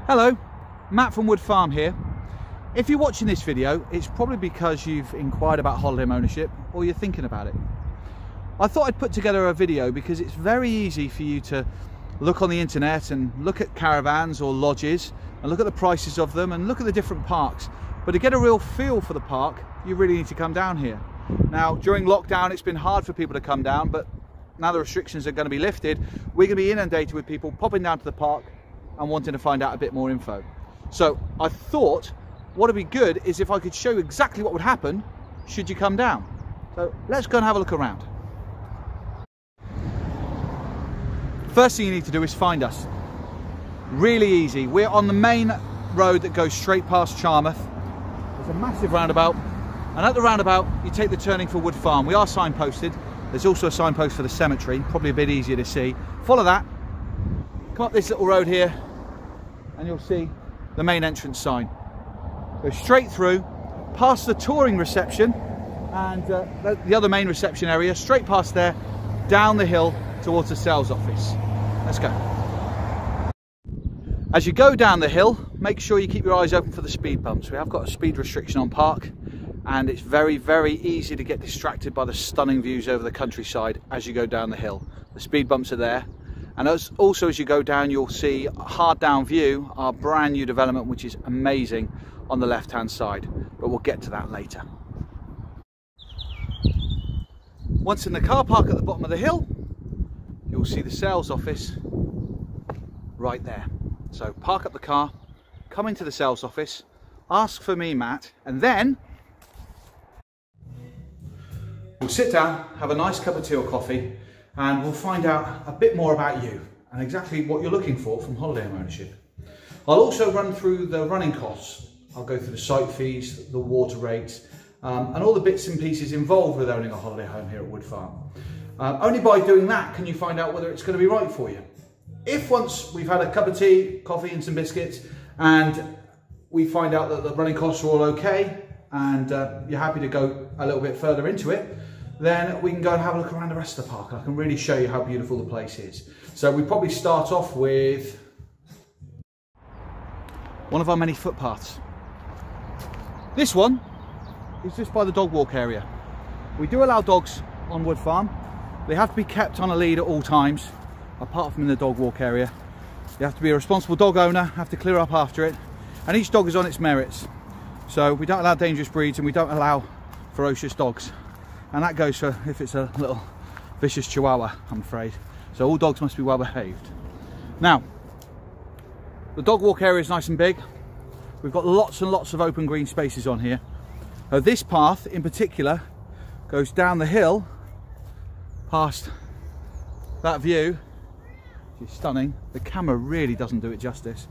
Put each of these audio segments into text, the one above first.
Hello, Matt from Wood Farm here. If you're watching this video, it's probably because you've inquired about holiday ownership or you're thinking about it. I thought I'd put together a video because it's very easy for you to look on the internet and look at caravans or lodges and look at the prices of them and look at the different parks. But to get a real feel for the park, you really need to come down here. Now, during lockdown, it's been hard for people to come down, but now the restrictions are going to be lifted, we're going to be inundated with people popping down to the park and wanting to find out a bit more info. So I thought what would be good is if I could show you exactly what would happen should you come down. So let's go and have a look around. First thing you need to do is find us. Really easy. We're on the main road that goes straight past Charmouth. There's a massive roundabout, and at the roundabout you take the turning for Wood Farm. We are signposted. There's also a signpost for the cemetery, probably a bit easier to see. Follow that, come up this little road here and you'll see the main entrance sign. Go straight through, past the touring reception and the other main reception area, straight past there, down the hill towards the sales office. Let's go. As you go down the hill, make sure you keep your eyes open for the speed bumps. We have got a speed restriction on park and it's very, very easy to get distracted by the stunning views over the countryside as you go down the hill. The speed bumps are there. And also as you go down, you'll see hard down view, our brand new development, which is amazing on the left hand side, but we'll get to that later. Once in the car park at the bottom of the hill, you'll see the sales office right there. So park up the car, come into the sales office, ask for me, Matt, and then we'll sit down, have a nice cup of tea or coffee, and we'll find out a bit more about you and exactly what you're looking for from holiday ownership. I'll also run through the running costs. I'll go through the site fees, the water rates, and all the bits and pieces involved with owning a holiday home here at Wood Farm. Only by doing that can you find out whether it's going to be right for you. If once we've had a cup of tea, coffee and some biscuits, and we find out that the running costs are all okay, and you're happy to go a little bit further into it, then we can go and have a look around the rest of the park. I can really show you how beautiful the place is. So we probably start off with one of our many footpaths. This one is just by the dog walk area. We do allow dogs on Wood Farm. They have to be kept on a lead at all times, apart from in the dog walk area. You have to be a responsible dog owner, have to clear up after it, and each dog is on its merits. So we don't allow dangerous breeds and we don't allow ferocious dogs. And that goes for if it's a little vicious chihuahua, I'm afraid. So all dogs must be well behaved. Now, the dog walk area is nice and big. We've got lots and lots of open green spaces on here. This path in particular goes down the hill past that view, which is stunning. The camera really doesn't do it justice.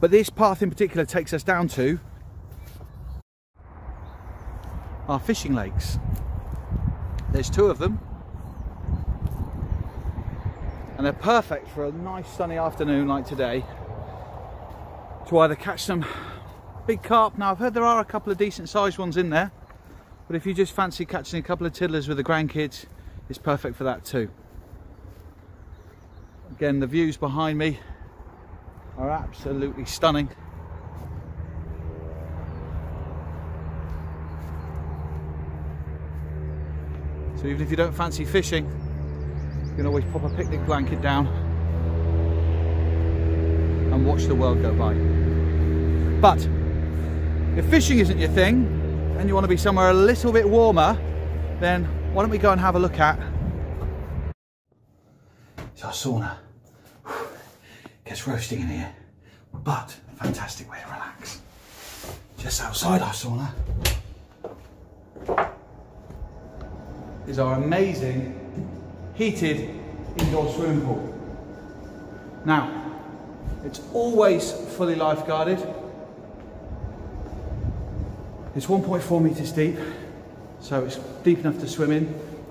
But this path in particular takes us down to our fishing lakes. There's two of them, and they're perfect for a nice sunny afternoon like today to either catch some big carp. Now I've heard there are a couple of decent sized ones in there, but if you just fancy catching a couple of tiddlers with the grandkids, it's perfect for that too. Again, the views behind me are absolutely stunning. So even if you don't fancy fishing, you can always pop a picnic blanket down and watch the world go by. But if fishing isn't your thing and you want to be somewhere a little bit warmer, then why don't we go and have a look at it's our sauna. Gets roasting in here, but a fantastic way to relax. Just outside our sauna is our amazing heated indoor swimming pool. Now, it's always fully lifeguarded. It's 1.4 meters deep, so it's deep enough to swim in.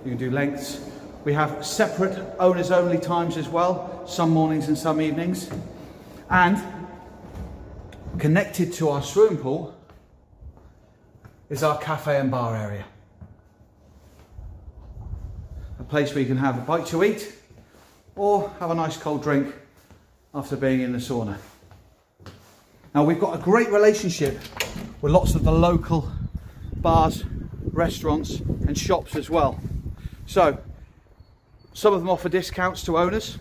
You can do lengths. We have separate owners only times as well, some mornings and some evenings. And connected to our swimming pool is our cafe and bar area. A place where you can have a bite to eat or have a nice cold drink after being in the sauna. Now we've got a great relationship with lots of the local bars, restaurants and shops as well. So some of them offer discounts to owners.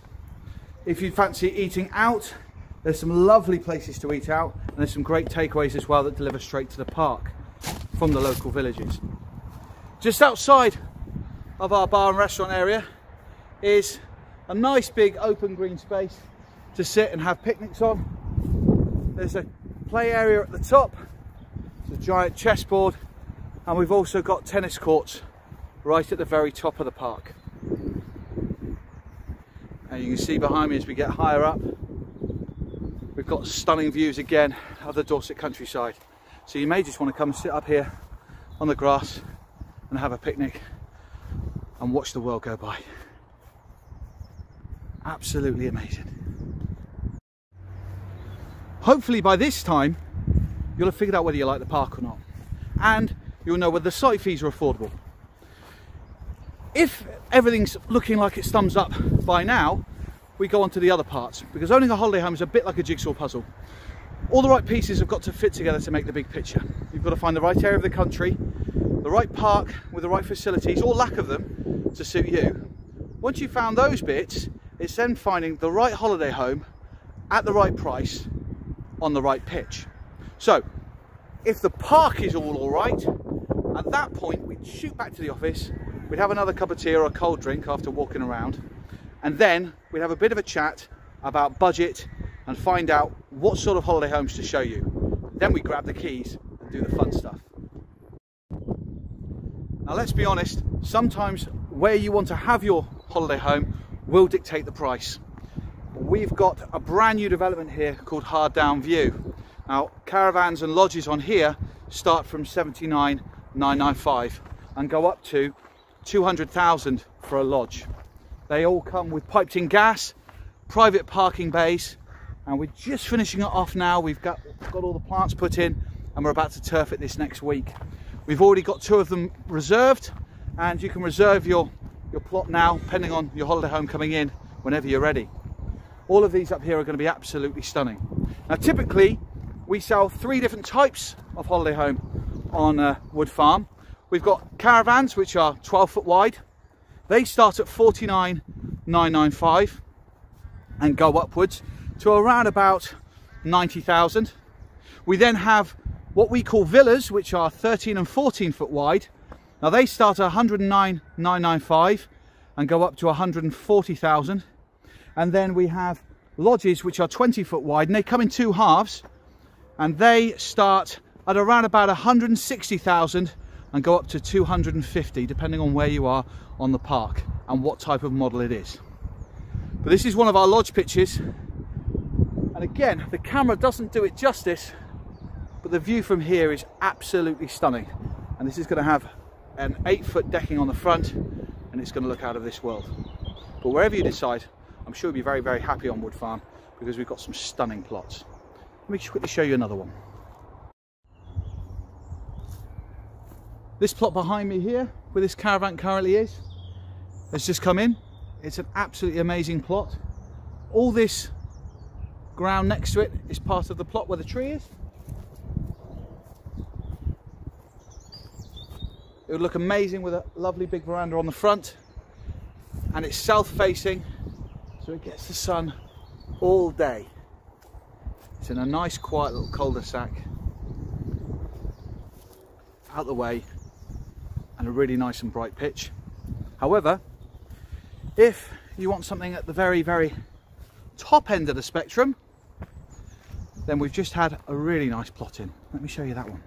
If you fancy eating out, there's some lovely places to eat out, and there's some great takeaways as well that deliver straight to the park from the local villages. Just outside of our bar and restaurant area is a nice big open green space to sit and have picnics on. There's a play area at the top, there's a giant chessboard, and we've also got tennis courts right at the very top of the park. And you can see behind me as we get higher up, we've got stunning views again of the Dorset countryside. So you may just want to come and sit up here on the grass and have a picnic and watch the world go by. Absolutely amazing. Hopefully by this time you'll have figured out whether you like the park or not, and you'll know whether the site fees are affordable. If everything's looking like it's thumbs up by now, we go on to the other parts, because owning a holiday home is a bit like a jigsaw puzzle. All the right pieces have got to fit together to make the big picture. You've got to find the right area of the country, the right park with the right facilities, or lack of them, to suit you. Once you've found those bits, it's then finding the right holiday home at the right price on the right pitch. So if the park is all right, at that point we'd shoot back to the office, we'd have another cup of tea or a cold drink after walking around, and then we'd have a bit of a chat about budget and find out what sort of holiday homes to show you. Then we grab the keys and do the fun stuff. Now let's be honest, sometimes where you want to have your holiday home will dictate the price. We've got a brand new development here called Hard Down View. Now caravans and lodges on here start from 79,995 and go up to 200,000 for a lodge. They all come with piped in gas, private parking bays, and we're just finishing it off now. We've got all the plants put in and we're about to turf it this next week. We've already got 2 of them reserved, and you can reserve your plot now, depending on your holiday home coming in, whenever you're ready. All of these up here are going to be absolutely stunning. Now typically we sell 3 different types of holiday home on Wood Farm. We've got caravans, which are 12 foot wide. They start at 49,995 and go upwards to around about 90,000. We then have what we call villas, which are 13 and 14 foot wide. Now they start at 109,995 and go up to 140,000. And then we have lodges, which are 20 foot wide, and they come in 2 halves, and they start at around about 160,000 and go up to 250, depending on where you are on the park and what type of model it is. But this is one of our lodge pitches, and again, the camera doesn't do it justice, but the view from here is absolutely stunning. And this is going to have an 8 foot decking on the front, and it's going to look out of this world. But wherever you decide, I'm sure you'll be very, very happy on Wood Farm, because we've got some stunning plots. Let me just quickly show you another one. This plot behind me here, where this caravan currently is, has just come in. It's an absolutely amazing plot. All this ground next to it is part of the plot where the tree is. It would look amazing with a lovely big veranda on the front, and it's south facing, so it gets the sun all day. It's in a nice quiet little cul-de-sac out the way, and a really nice and bright pitch. However, if you want something at the very, very top end of the spectrum, then we've just had a really nice plot in. Let me show you that one.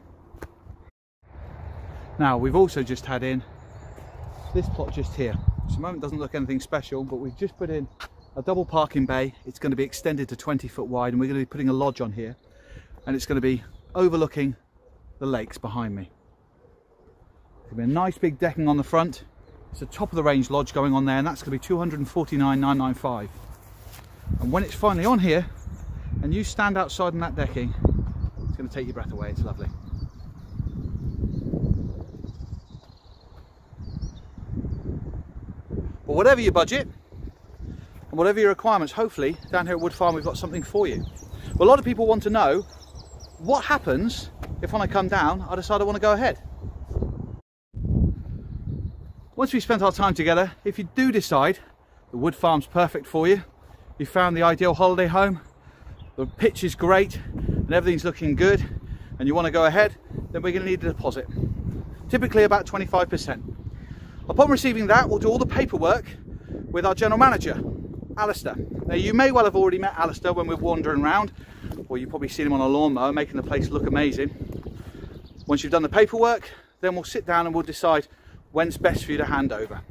Now we've also just had in this plot just here, which at the moment doesn't look anything special, but we've just put in a double parking bay. It's going to be extended to 20 foot wide, and we're going to be putting a lodge on here, and it's going to be overlooking the lakes behind me. There's going to be a nice big decking on the front. It's a top of the range lodge going on there, and that's going to be 249,995. And when it's finally on here and you stand outside on that decking, it's going to take your breath away. It's lovely. But whatever your budget and whatever your requirements, hopefully down here at Wood Farm we've got something for you. Well, a lot of people want to know, what happens if when I come down, I decide I want to go ahead? Once we've spent our time together, if you do decide the wood farm's perfect for you, you found the ideal holiday home, the pitch is great and everything's looking good, and you want to go ahead, then we're going to need a deposit, typically about 25%. Upon receiving that, we'll do all the paperwork with our general manager, Alistair. Now, you may well have already met Alistair when we're wandering around, or you've probably seen him on a lawnmower making the place look amazing. Once you've done the paperwork, then we'll sit down and we'll decide when's best for you to hand over.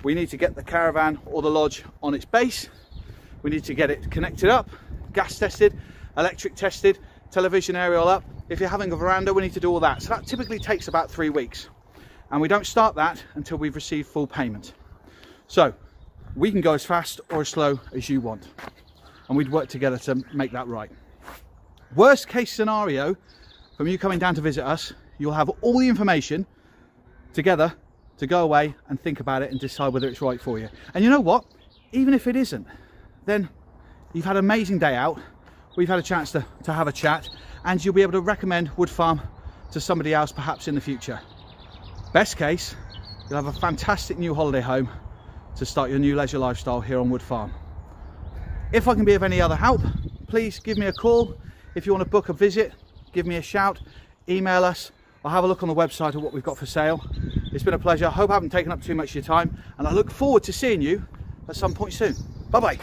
We need to get the caravan or the lodge on its base. We need to get it connected up, gas tested, electric tested, television aerial up. If you're having a veranda, we need to do all that. So that typically takes about 3 weeks. And we don't start that until we've received full payment. So we can go as fast or as slow as you want. And we'd work together to make that right. Worst case scenario, from you coming down to visit us, you'll have all the information together to go away and think about it and decide whether it's right for you. And you know what? Even if it isn't, then you've had an amazing day out. We've had a chance to have a chat, and you'll be able to recommend Wood Farm to somebody else perhaps in the future. Best case, you'll have a fantastic new holiday home to start your new leisure lifestyle here on Wood Farm. If I can be of any other help, please give me a call. If you want to book a visit, give me a shout, email us, or have a look on the website of what we've got for sale. It's been a pleasure. I hope I haven't taken up too much of your time, and I look forward to seeing you at some point soon. Bye bye.